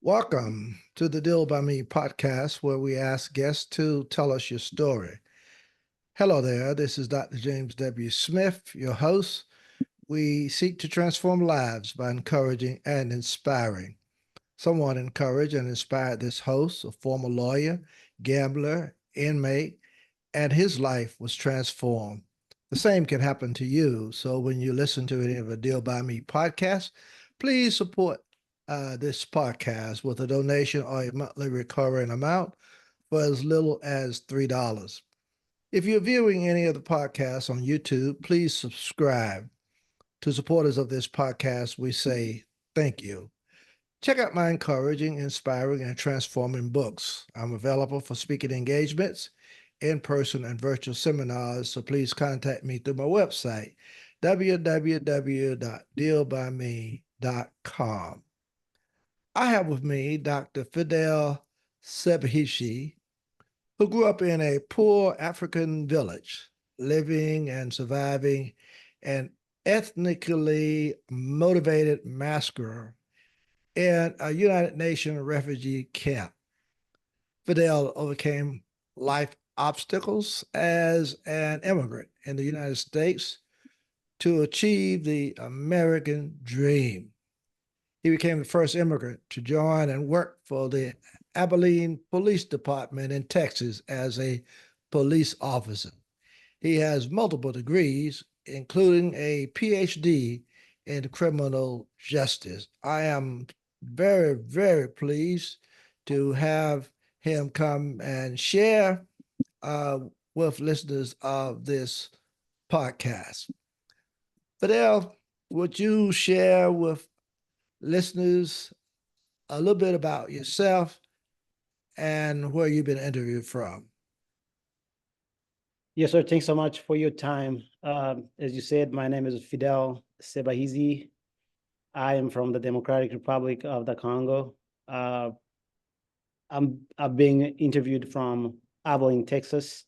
Welcome to the Deal by Me podcast, where we ask guests to tell us your story. Hello there, this is Dr. James W. Smith, your host. We seek to transform lives by encouraging and inspiring. Someone encouraged and inspired this host, a former lawyer, gambler, inmate, and his life was transformed. The same can happen to you. So when you listen to any of the Deal by Me podcast, please support this podcast with a donation or a monthly recurring amount for as little as $3. If you're viewing any of the podcasts on YouTube, please subscribe. To supporters of this podcast, we say thank you. Check out my encouraging, inspiring, and transforming books. I'm available for speaking engagements, in-person and virtual seminars, so please contact me through my website, www.dealbyme.com. I have with me Dr. Fidel Sebahizi, who grew up in a poor African village, living and surviving an ethnically motivated massacre in a United Nations refugee camp. Fidel overcame life obstacles as an immigrant in the United States to achieve the American dream. He became the first immigrant to join and work for the Abilene Police Department in Texas as a police officer. He has multiple degrees, including a Ph.D. in criminal justice. I am very, very pleased to have him come and share with listeners of this podcast. Fidel, would you share with listeners a little bit about yourself and where you've been interviewed from? Yes, sir. Thanks so much for your time. As you said, my name is Fidel Sebahizi. I am from the Democratic Republic of the Congo. I've been interviewed from Abilene, Texas.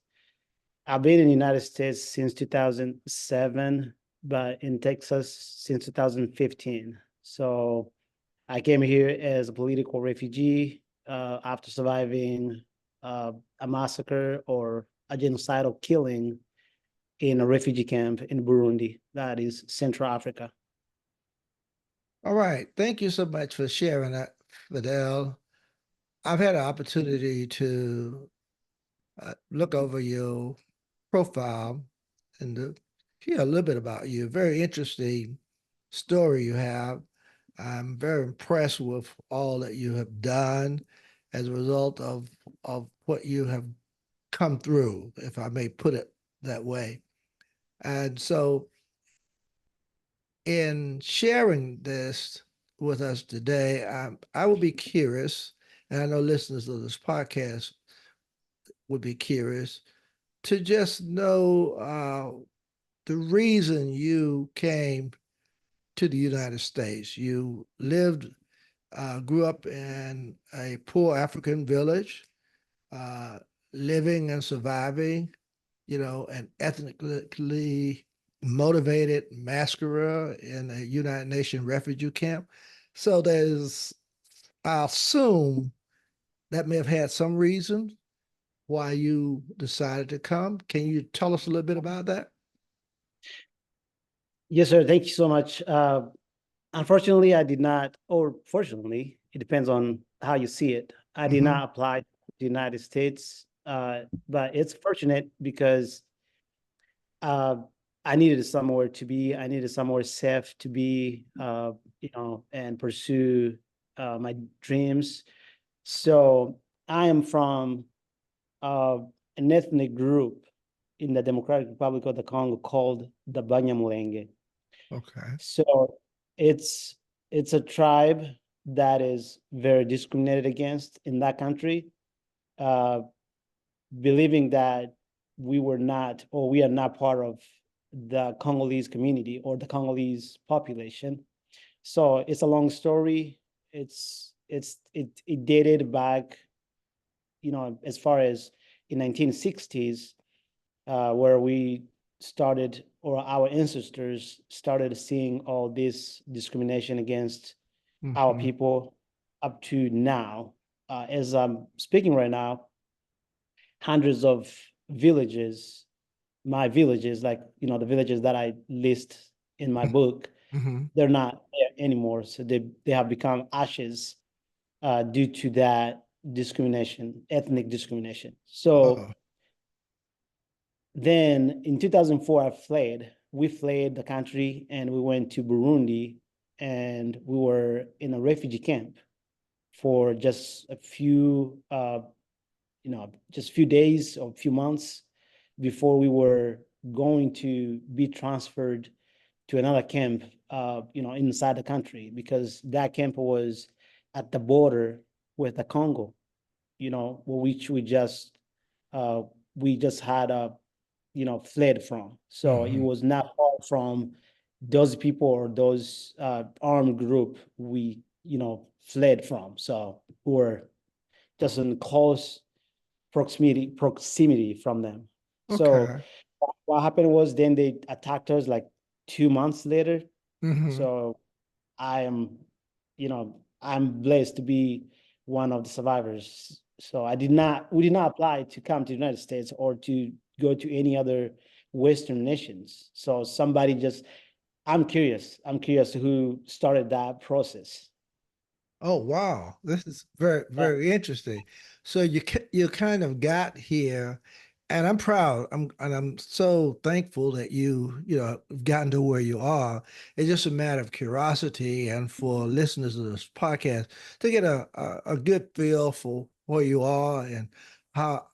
I've been in the United States since 2007, but in Texas since 2015. So I came here as a political refugee after surviving a massacre or a genocidal killing in a refugee camp in Burundi, that is Central Africa. All right. Thank you so much for sharing that, Fidel. I've had an opportunity to look over your profile and to hear a little bit about you. Very interesting story you have. I'm very impressed with all that you have done as a result of what you have come through, if I may put it that way. And so, in sharing this with us today, I would be curious, and I know listeners of this podcast would be curious to just know the reason you came to the United States. You grew up in a poor African village, uh, living and surviving, an ethnically motivated massacre in a United Nations refugee camp. So I assume that may have had some reason why you decided to come. Can you tell us a little bit about that? Yes, sir. Thank you so much. Unfortunately, I did not, or fortunately, it depends on how you see it. I did not apply to the United States, but it's fortunate because uh, I needed somewhere to be. I needed somewhere safe to be, and pursue my dreams. So I am from an ethnic group in the Democratic Republic of the Congo called the Banyamulenge. Okay. So it's it's a tribe that is very discriminated against in that country, uh, believing that we are not part of the Congolese community or the Congolese population. So it's a long story. It dated back, as far as in 1960s, where we started, or our ancestors started seeing all this discrimination against our Mm-hmm. people. up to now. As I'm speaking right now, hundreds of villages, my villages, like, the villages that I list in my book, Mm-hmm. they're not there anymore. So they have become ashes due to that discrimination, ethnic discrimination. So Oh, then in 2004, I fled. We fled the country and we went to Burundi, and we were in a refugee camp for just a few, just a few days or a few months before we were going to be transferred to another camp, inside the country, because that camp was at the border with the Congo, which uh, we just had fled from. So it mm-hmm. was not far from those people or those armed group we, fled from. So we were just in close proximity from them. So Okay. what happened was then they attacked us like 2 months later. Mm-hmm. So I am, I'm blessed to be one of the survivors. So we did not apply to come to the United States or to go to any other Western nations. So somebody just, I'm curious who started that process. Oh, wow. This is very, Yeah. very interesting. So you kind of got here, and I'm proud. I'm so thankful that have gotten to where you are. It's just a matter of curiosity and for listeners of this podcast to get a good feel for where you are and how,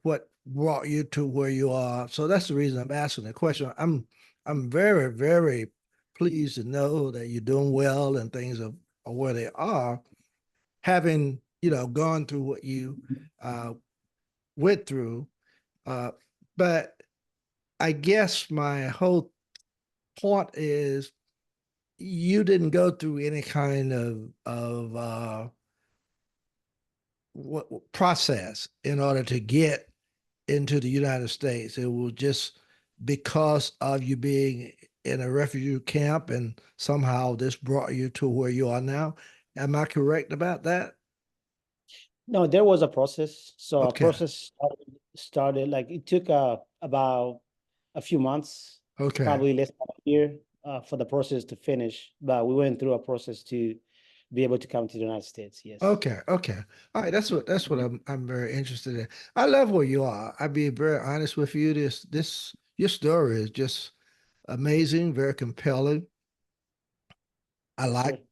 what brought you to where you are. So that's the reason I'm asking the question. I'm very, very pleased to know that you're doing well and things are where they are, having gone through what you uh, went through. Uh, but I guess my whole point is you didn't go through any kind of what process in order to get into the United States. It was just because of you being in a refugee camp, and somehow this brought you to where you are now. Am I correct about that? No, there was a process. So a Okay. process started like it took about a few months, Okay. probably less than a year, for the process to finish. But we went through a process to be able to come to the United States. Yes. Okay, okay. All right, that's what I'm very interested in. I love where you are. I'll be very honest with you. This your story is just amazing, very compelling. I like Sure.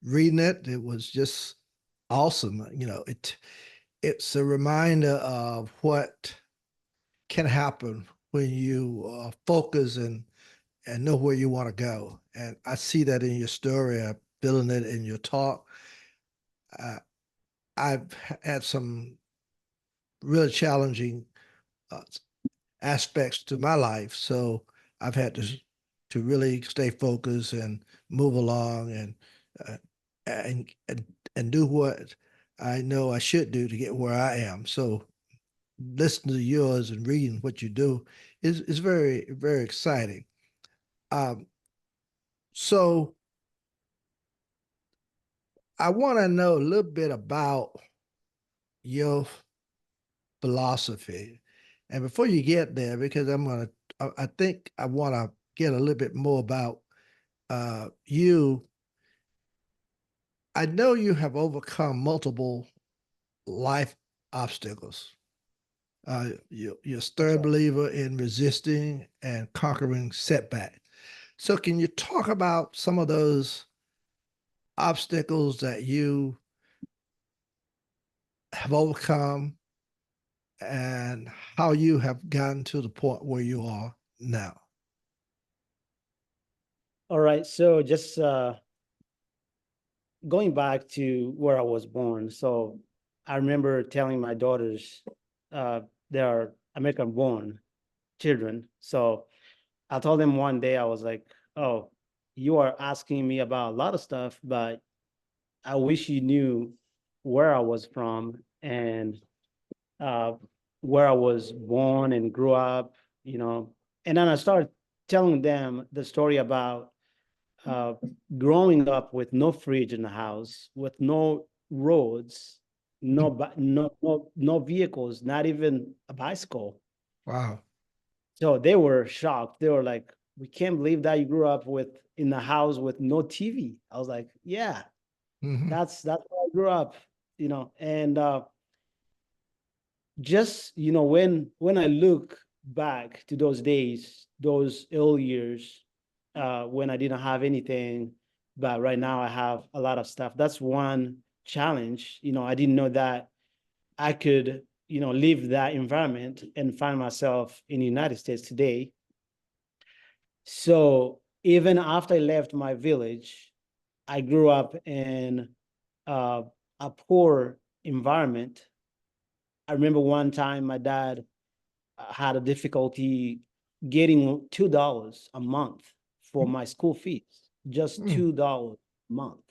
reading it. It was just awesome. It's a reminder of what can happen when you focus and know where you want to go. And I see that in your story. I'm feeling it in your talk. Uh, I've had some really challenging uh, aspects to my life. So I've had to really stay focused and move along uh, and and do what I know I should do to get where I am. So listening to yours and reading what you do is very, very exciting. Um, so I want to know a little bit about your philosophy. And before you get there, because I think I want to get a little bit more about you. I know you have overcome multiple life obstacles. You're a That's stern right. believer in resisting and conquering setbacks. So, can you talk about some of those obstacles that you have overcome and how you have gotten to the point where you are now? All right. So just going back to where I was born. So I remember telling my daughters, uh, they are American born children. So I told them one day, I was like, oh, you are asking me about a lot of stuff, but I wish you knew where I was from and uh, where I was born and grew up, you know. And then I started telling them the story about uh, growing up with no fridge in the house, with no roads, no vehicles, not even a bicycle. Wow. So they were shocked. They were like, "We can't believe that you grew up with in a house with no TV." I was like, "Yeah, Hmm. that's where I grew up, And just when I look back to those days, those early years, when I didn't have anything, but right now I have a lot of stuff. That's one challenge. I didn't know that I could, leave that environment and find myself in the United States today. So even after I left my village, I grew up in uh, a poor environment. I remember one time my dad had a difficulty getting $2 a month for my school fees, just Mm. $2 a month.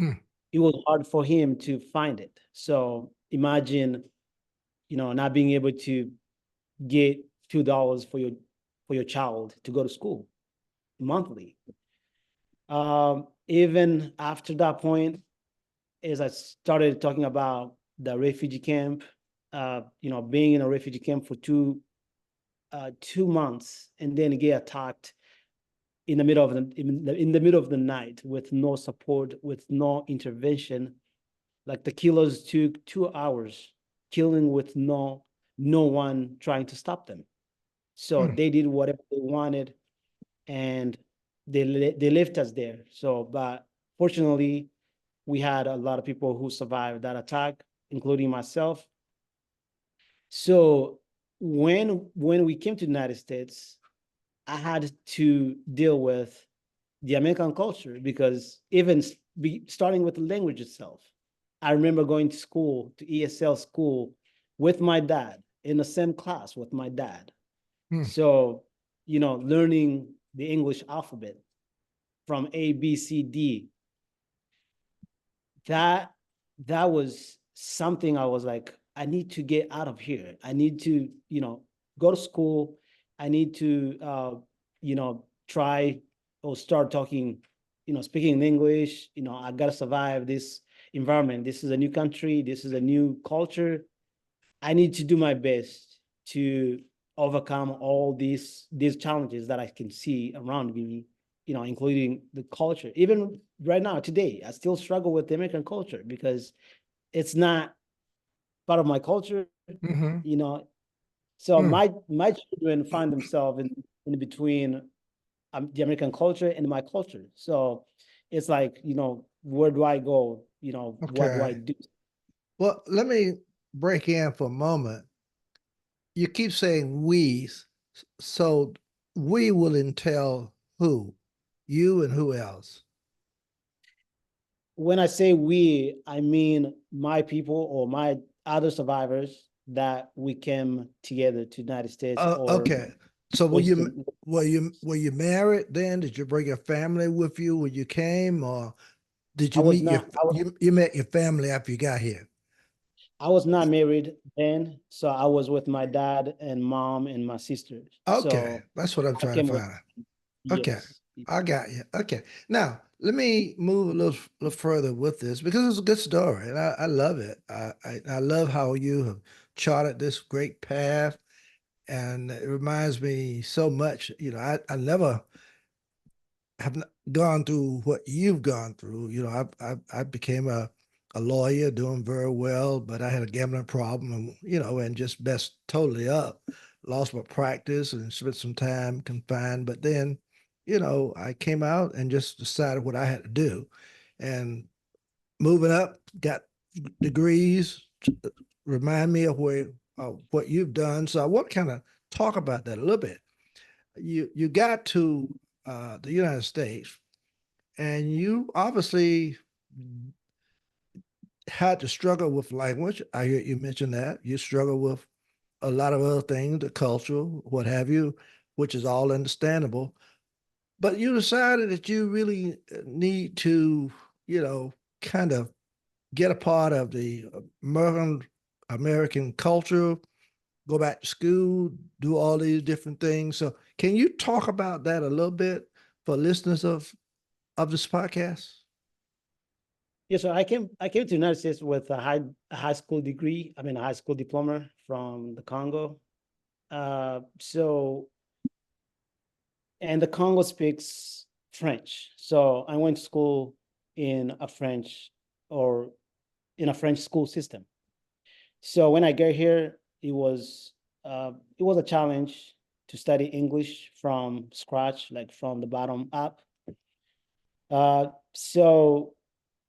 Mm. It was hard for him to find it. So imagine, not being able to get $2 for your child to go to school monthly. Even after that point, as I started talking about the refugee camp, being in a refugee camp for 2 months and then get attacked in the middle of in the middle of the night with no support, with no intervention. Like the killers took 2 hours killing with no one trying to stop them. So Mm. they did whatever they wanted, and they left us there. So, but fortunately, we had a lot of people who survived that attack, including myself. So when we came to the United States, I had to deal with the American culture because even starting with the language itself. I remember going to school, to ESL school with my dad in the same class with my dad. Mm. So, learning the English alphabet from A, B, C, D, that that was something I was like, I need to get out of here. I need to, go to school. I need to, try or start talking, speaking in English. I got to survive this environment. This is a new country. This is a new culture. I need to do my best to overcome all these challenges that I can see around me, including the culture. Even right now, today, I still struggle with the American culture because it's not part of my culture, Hmm. you know. So Mm. my children find themselves in between the American culture and my culture. So it's like, where do I go? What do I Okay. do? Well, let me break in for a moment. You keep saying we, so we will entail who? You and who else? When I say we, I mean my people or my other survivors that we came together to the United States or Okay. So Western. were you married then? Did you bring your family with you when you came, or did I you was meet not I, you met your family after you got here? I was not married then, so I was with my dad and mom and my sisters. Okay, So that's what I'm I trying to came with find out. Okay, yes. I got you. Okay, now let me move little further with this because it's a good story and I love it. I love how you have charted this great path, and it reminds me so much. I never have gone through what you've gone through. I became a lawyer, doing very well, but I had a gambling problem, and and just messed totally up. Lost my practice and spent some time confined. But then, I came out and just decided what I had to do, and moving up, got degrees. Remind me of what you've done. So I want to kind of talk about that a little bit. You got to the United States, and you obviously had to struggle with language. I hear you mention that. You struggle with a lot of other things, the culture, what have you, which is all understandable. But you decided that you really need to, kind of get a part of the American culture, go back to school, do all these different things. So, can you talk about that a little bit for listeners of this podcast? Yeah, so I came to the United States with a high school degree. I mean, a high school diploma from the Congo. So and the Congo speaks French. So I went to school in a French or in a French school system. So when I got here, it was a challenge to study English from scratch, like from the bottom up. Uh, so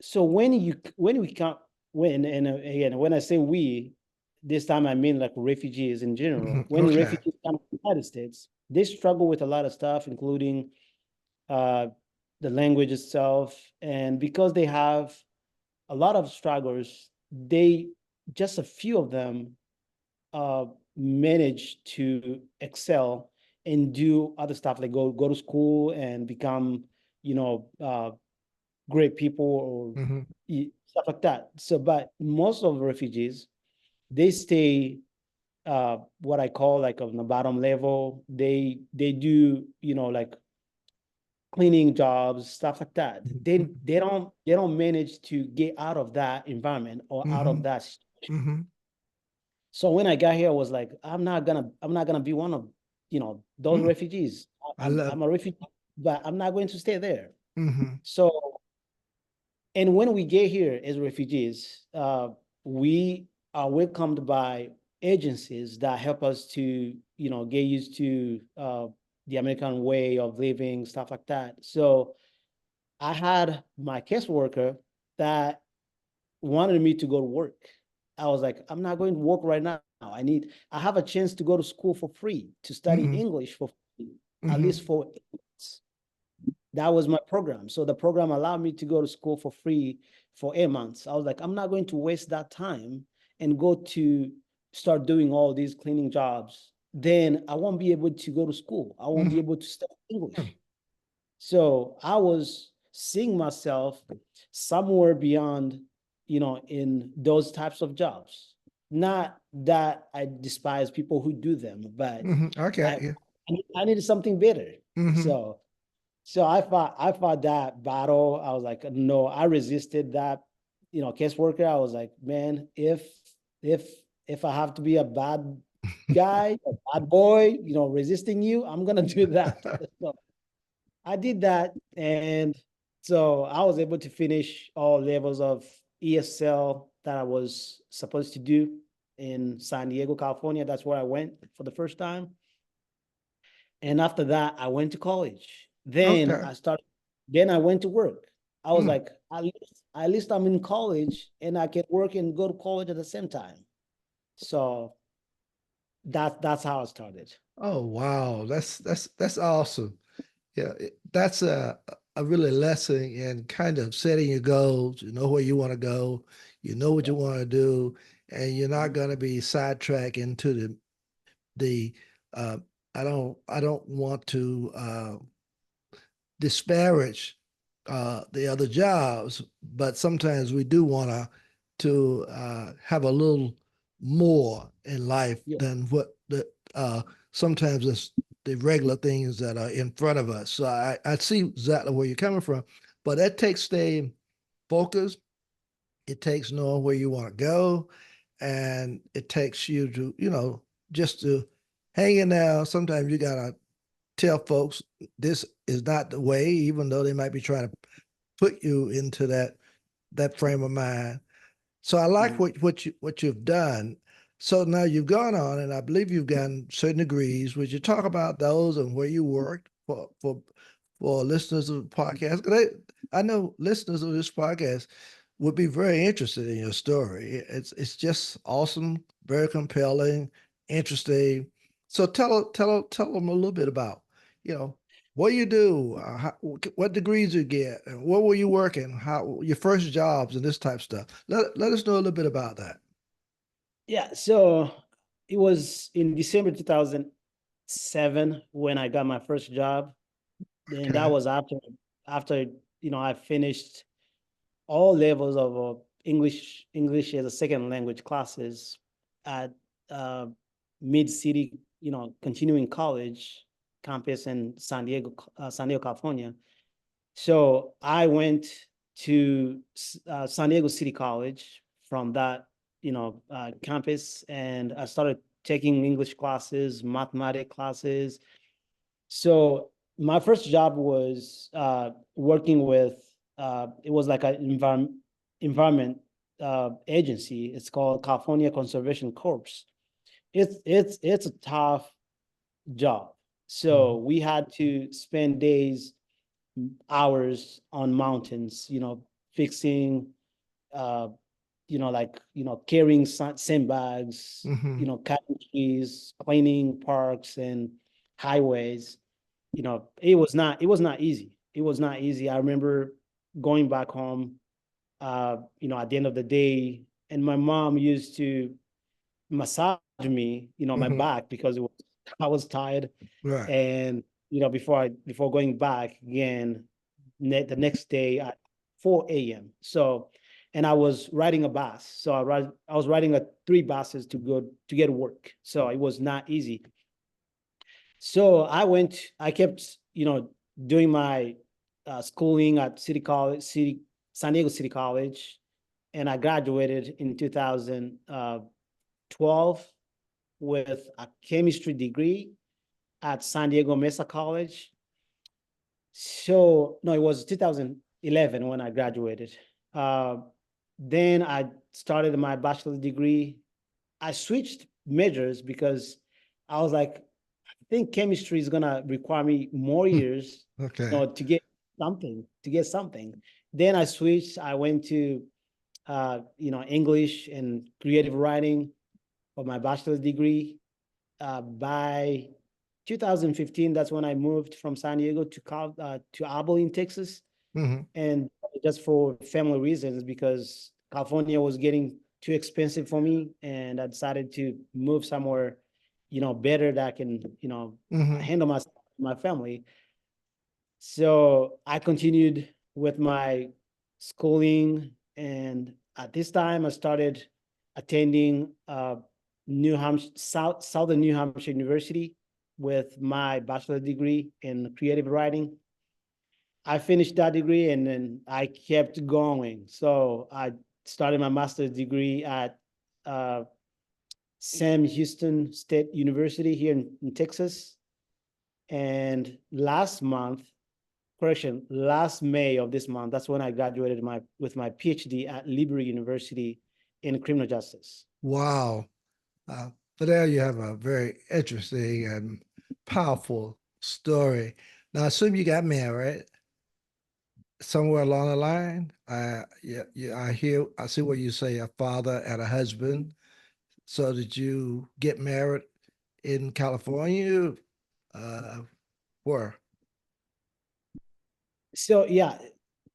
so when we come when and again when I say we, this time I mean like refugees in general. When Okay. refugees come to the United States, they struggle with a lot of stuff, including uh, the language itself, and because they have a lot of struggles, they just a few of them uh, manage to excel and do other stuff like go to school and become you know great people or Hmm. stuff like that. So, but most of the refugees, they stay what I call like on the bottom level. They do, like cleaning jobs, stuff like that. They don't manage to get out of that environment or out of Hmm. that situation. Hmm. So when I got here, I was like, I'm not gonna be one of those refugees. I love. I'm a refugee, but I'm not going to stay there. Hmm. So and when we get here as refugees, we are welcomed by agencies that help us to, get used to the American way of living, stuff like that. So I had my caseworker that wanted me to go to work. I was like, I'm not going to work right now. I have a chance to go to school for free, to study Hmm. English for free, at Hmm. least for 8 months. That was my program. So the program allowed me to go to school for free for 8 months. I was like, I'm not going to waste that time and go to start doing all these cleaning jobs. Then I won't be able to go to school. I won't be Hmm. able to study English. So I was seeing myself somewhere beyond, in those types of jobs. Not that I despise people who do them, but Hmm. I I got you. I needed something better. Hmm. So I fought that battle. I was like, no, I resisted that, caseworker. I was like, man, if if I have to be a bad guy, a bad boy, resisting you, I'm gonna do that. So I did that, and so I was able to finish all levels of ESL that I was supposed to do in San Diego, California. That's where I went for the first time. And after that, I went to college. Okay. Then I went to work. I was Mm. like, at least I'm in college and I can work and go to college at the same time. So that's how I started. Oh wow, that's awesome. Yeah, that's a really lesson in kind of setting your goals. You know where you want to go. You know what Yeah. you want to do, and you're not Mhm. going to be sidetracked into the. Uh, I don't want to disparage the other jobs, but sometimes we do want to have a little more in life Yeah. than what the sometimes it's the regular things that are in front of us. So I see exactly where you're coming from, but that takes staying focused. It takes knowing where you want to go, and it takes you to just to hang in there. Sometimes you gotta tell folks this is not the way, even though they might be trying to put you into that frame of mind. So I like Mhm. what you've done. So now you've gone on, and I believe you've gotten certain degrees. Would you talk about those and where you worked for listeners of the podcast? I know listeners of this podcast would be very interested in your story. It's just awesome, very compelling, interesting. So tell them a little bit about you know what you do, what degrees you get, and where were you working, how your first jobs and this type of stuff. Let us know a little bit about that. Yeah. So it was in December 2007 when I got my first job. And that Okay. was after I finished all levels of English as a second language classes at uh, Mid City, continuing college campus in San Diego, California. So I went. to San Diego City College from that, campus, and I started taking English classes, mathematics classes. So my first job was working with it was like an environment agency. It's called California Conservation Corps. It's a tough job. So Mhm. we had to spend days, hours on mountains, fixing, uh, carrying sandbags, Mhm. cutting trees, cleaning parks and highways. It was not easy. It was not easy. I remember going back home, at the end of the day, and my mom used to massage me, my Mhm. back because I was tired. Right. And before going back again, the next day at 4 a.m. So, and I was riding a bus. So I was riding three buses to get work. So it was not easy. So I kept, doing my schooling at San Diego City College, and I graduated in 2012 with a chemistry degree at San Diego Mesa College. So, no, it was 2011 when I graduated. Uh, then I started my bachelor's degree. I switched majors because I was like, I think chemistry is gonna require me more years, Okay. to get something. Then I switched. I went to English and creative writing for my bachelor's degree. By 2015, that's when I moved from San Diego to Abilene, Texas, Mhm. and just for family reasons because California was getting too expensive for me, and I decided to move somewhere, better that I can, Mhm. handle my family. So I continued with my schooling, and at this time I started attending New Hampshire Southern New Hampshire University with my bachelor's degree in creative writing. I finished that degree and then I kept going. So I started my master's degree at uh, Sam Houston State University here in Texas. And last May of this month, that's when I graduated with my PhD at Liberty University in criminal justice. Wow. Uh, Fidel, you have a very interesting and powerful story. Now, I assume you got married somewhere along the line. Yeah, yeah, I see what you say, a father and a husband. So, did you get married in California? Uh, where? So yeah,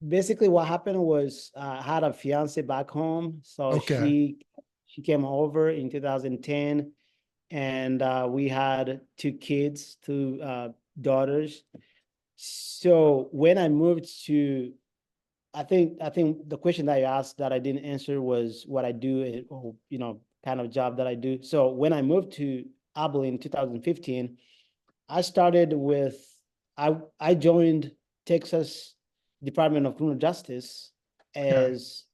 basically what happened was I had a fiance back home. So Okay. she came over in 2010, and we had two kids, two daughters. So when I moved to, I think the question that you asked that I didn't answer was what I do, or kind of job that I do. So when I moved to Abilene in 2015, I started with I joined Texas Department of Criminal Justice Okay. as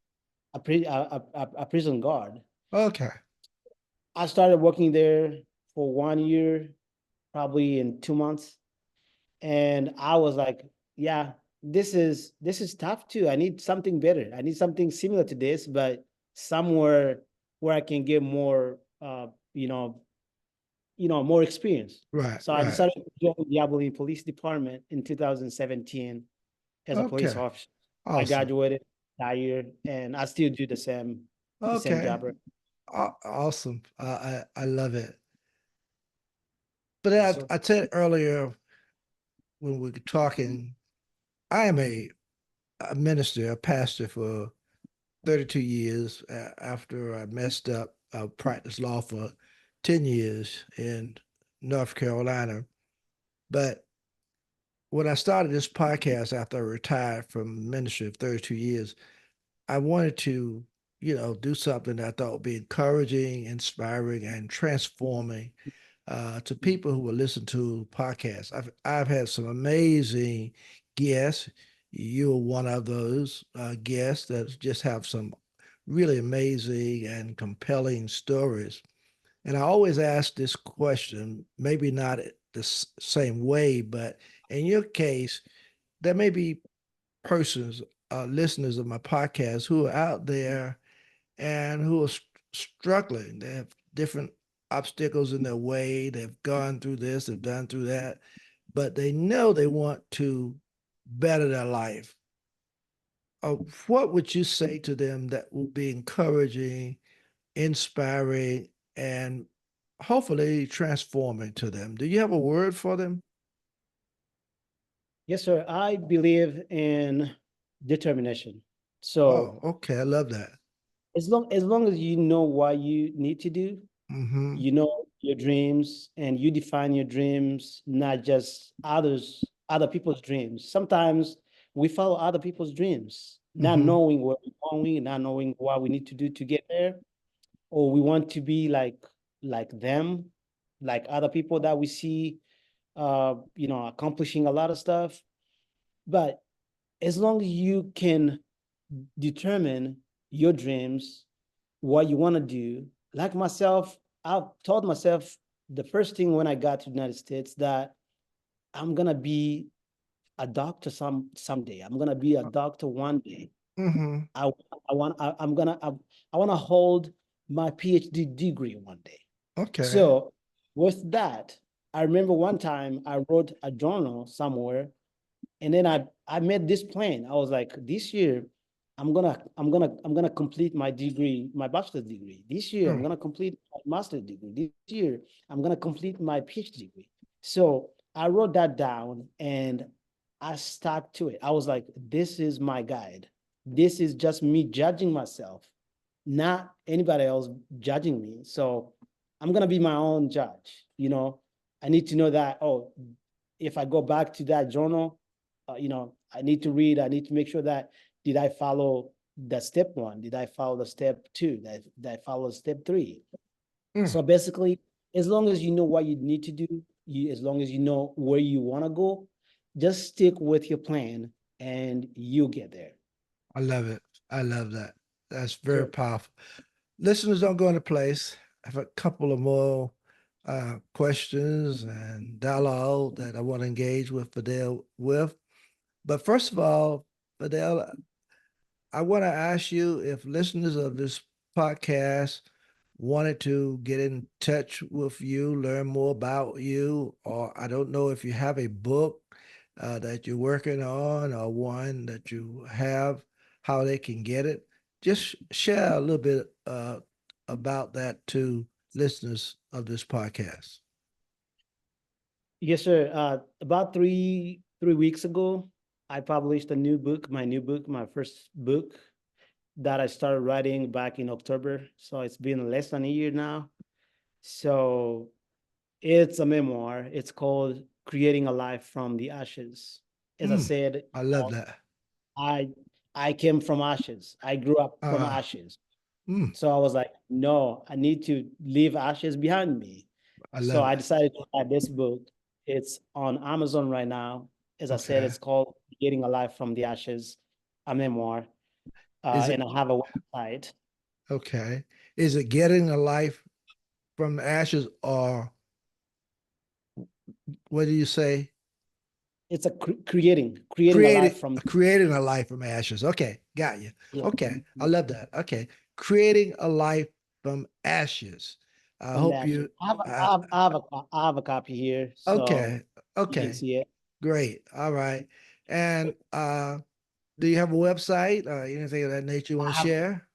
a prison guard. Okay. I started working there for 1 year, probably in 2 months, and I was like, yeah, this is tough too. I need something better. I need something similar to this, but somewhere where I can get more, more experience. Right. So I Right. decided to join the Abilene Police Department in 2017 as a police Okay. officer. I Awesome. graduated that year, and I still do the same Okay. job. Awesome. I love it. But Yes, sir. I said earlier when we were talking, I am a minister, a pastor for 32 years after I messed up. I practiced law for 10 years in North Carolina. But when I started this podcast after I retired from ministry of 32 years, I wanted to, do something that I thought would be encouraging, inspiring, and transforming to people who will listen to podcasts. I've had some amazing guests. you're one of those guests that just have some really amazing and compelling stories. And I always ask this question, maybe not the same way, but in your case, there may be persons, listeners of my podcast, who are out there and who are struggling. They have different obstacles in their way. They've gone through this, they've done through that, but they know they want to better their life. What would you say to them that will be encouraging, inspiring, and hopefully transforming to them? Do you have a word for them? Yes, sir. I believe in determination. Oh, So okay. I love that. as long as you know what you need to do, Mm-hmm. you know your dreams, and you define your dreams, not just other people's dreams. Sometimes we follow other people's dreams, not Mm-hmm. knowing where we're going, not knowing what we need to do to get there, or we want to be like them, like other people that we see accomplishing a lot of stuff. But as long as you can determine your dreams, what you want to do. Like myself, I've told myself the first thing when I got to the United States that I'm gonna be a doctor someday. I'm gonna be a doctor one day. Mm-hmm. I I want I want to hold my PhD degree one day. Okay. So with that, I remember one time I wrote a journal somewhere, and then I made this plan. I was like, this year I'm gonna complete my degree, my bachelor's degree. This year I'm Mm. gonna complete my master's degree. This year I'm gonna complete my PhD degree. So I wrote that down and I stuck to it. I was like, this is my guide. This is just me judging myself, not anybody else judging me. So I'm gonna be my own judge. I need to know that, oh, if I go back to that journal, I need to read, I need to make sure that did I follow the step one? Did I follow the step two? Did I follow step three? Mm. So basically, as long as you know what you need to do, as long as you know where you want to go, just stick with your plan and you'll get there. I love it. I love that. That's very Sure. powerful. Listeners, don't go into place. I have a couple of more questions and dialogue that I want to engage with Fidel with. But first of all, Fidel, I want to ask you if listeners of this podcast wanted to get in touch with you, learn more about you, or I don't know if you have a book that you're working on or one that you have, how they can get it. Just share a little bit about that to listeners of this podcast. Yes, sir. About three weeks ago, I published a new book, my first book that I started writing back in October. So it's been less than a year now. So it's a memoir. It's called Creating a Life from the Ashes. As I Mm, said, I love that. I I came from ashes. I grew up from Uh, ashes. mm, So I was like, no, I need to leave ashes behind me. I So love I it. decided to write this book. It's on Amazon right now. As I said, Okay. it's called Getting a Life from the Ashes, a memoir. Is it And I have a website. okay? Is it getting a life from the ashes, or what do you say? It's a creating a life from Creating a life from ashes. Okay, got you. yeah, Okay, I love that. Okay, creating a life from ashes. I from the hope ashes. you. I have a, Uh, I have, I have a, I have a copy here, so okay, you can okay, see it. great. All right. And do you have a website or anything of that nature you want I to have share?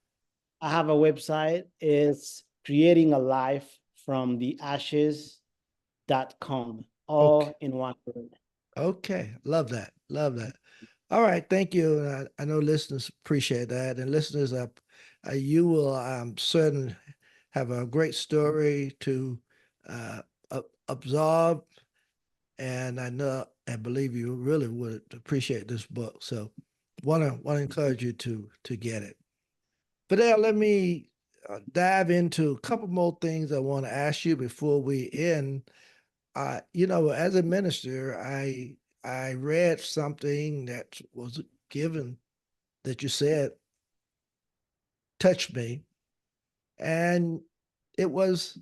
I have a website. It's creating a life from the ashes.com, Okay, all in one word. okay, love that. Love that. All right, thank you. I know listeners appreciate that, and listeners, you will certain have a great story to uh, absorb, and I know and believe you really would appreciate this book. So, want to encourage you to get it. But now let me dive into a couple more things I want to ask you before we end. As a minister, I read something that was given that you said touched me, and it was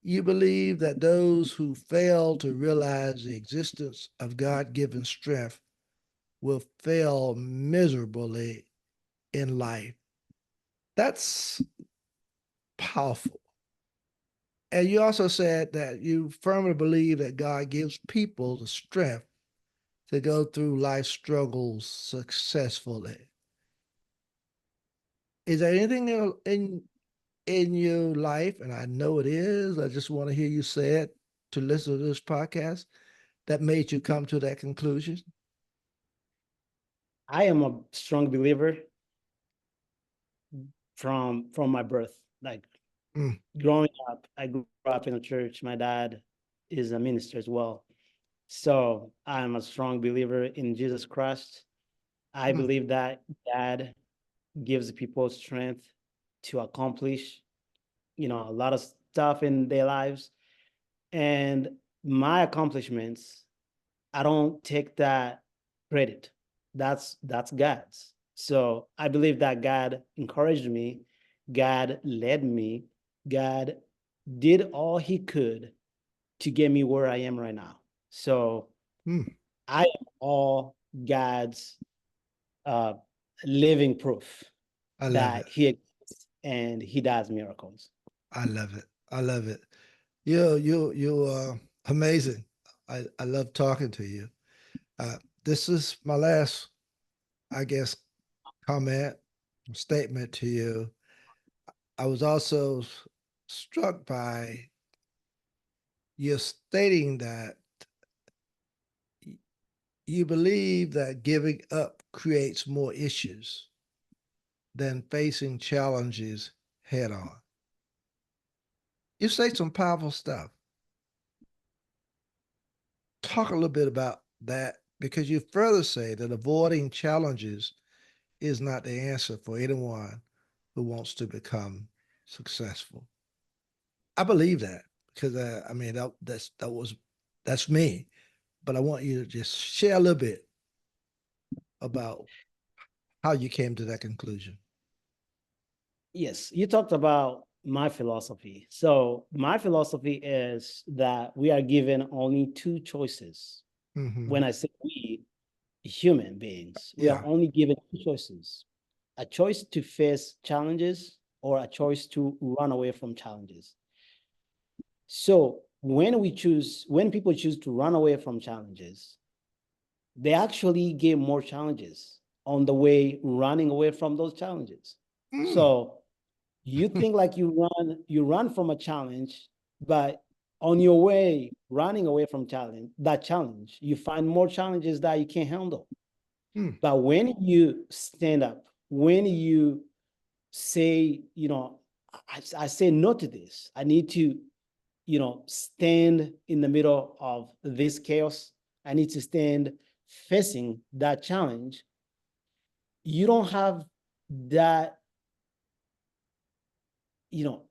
you believe that those who fail to realize the existence of God given strength will fail miserably in life. That's powerful. And you also said that you firmly believe that God gives people the strength to go through life struggles successfully. Is there anything in your life, and I know it is, I just want to hear you say it to listen to this podcast, that made you come to that conclusion? I am a strong believer from my birth. Like Mm, growing up, I grew up in a church. My dad is a minister as well. So I'm a strong believer in Jesus Christ. I mm, believe that God gives people strength to accomplish, a lot of stuff in their lives. And my accomplishments, I don't take that credit. That's God's. So I believe that God encouraged me, God led me, God did all he could to get me where I am right now. So mm. I am all God's uh, living proof I love it. that he exists and he does miracles. I love it. I love it. You are amazing. I love talking to you. This is my last, I guess, comment, statement to you. I was also struck by you stating that you believe that giving up creates more issues than facing challenges head on. You say some powerful stuff. Talk a little bit about that because you further say that avoiding challenges is not the answer for anyone who wants to become successful. I believe that because I mean that's me. But I want you to just share a little bit about how you came to that conclusion. Yes, you talked about my philosophy. So my philosophy is that we are given only two choices. Mm-hmm. When I say we, human beings, we are Yeah. only given two choices: a choice to face challenges or a choice to run away from challenges. So when people choose to run away from challenges, they actually get more challenges on the way running away from those challenges. Mm. So you think like you run from a challenge, but on your way running away from that challenge, you find more challenges that you can't handle. Mm. But when you stand up, when you say, I say no to this, I need to, stand in the middle of this chaos, I need to stand facing that challenge. You don't have that,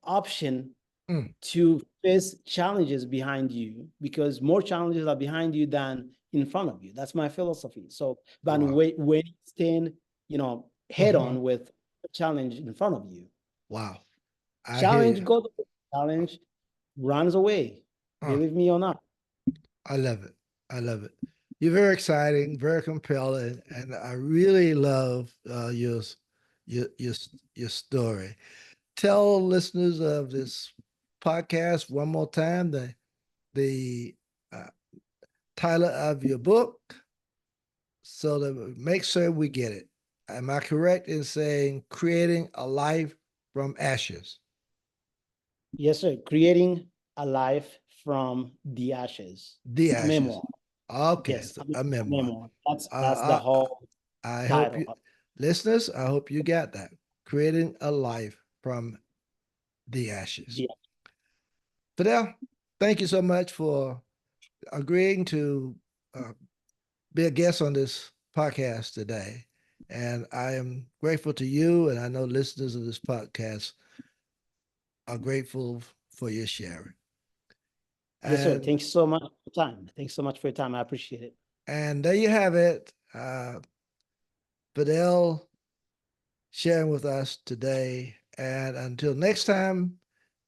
option Mm. to face challenges behind you because more challenges are behind you than in front of you. That's my philosophy. So, but Wow. when you stand, head Mm-hmm. on with a challenge in front of you, Wow. I hear challenge you. goes, challenge runs away. Uh, Believe me or not. I love it. I love it. You're very exciting, very compelling, and I really love your your your story. Tell listeners of this podcast one more time the uh, title of your book so that make sure we get it. Am I correct in saying creating a life from ashes? Yes, sir. Creating a life from the ashes. The A ashes. memoir. Okay, Yes, a a memoir. memoir. That's the Uh, whole I hope title you, of listeners, I hope you got that. Creating a life from the ashes. the Fidel, thank you so much for agreeing to uh, be a guest on this podcast today. And I am grateful to you, and I know listeners of this podcast are grateful for your sharing. Yes, sir. And Thanks so much for your time. Thanks so much for your time. I appreciate it. And there you have it. Fidel sharing with us today. And until next time,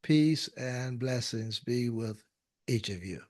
peace and blessings be with each of you.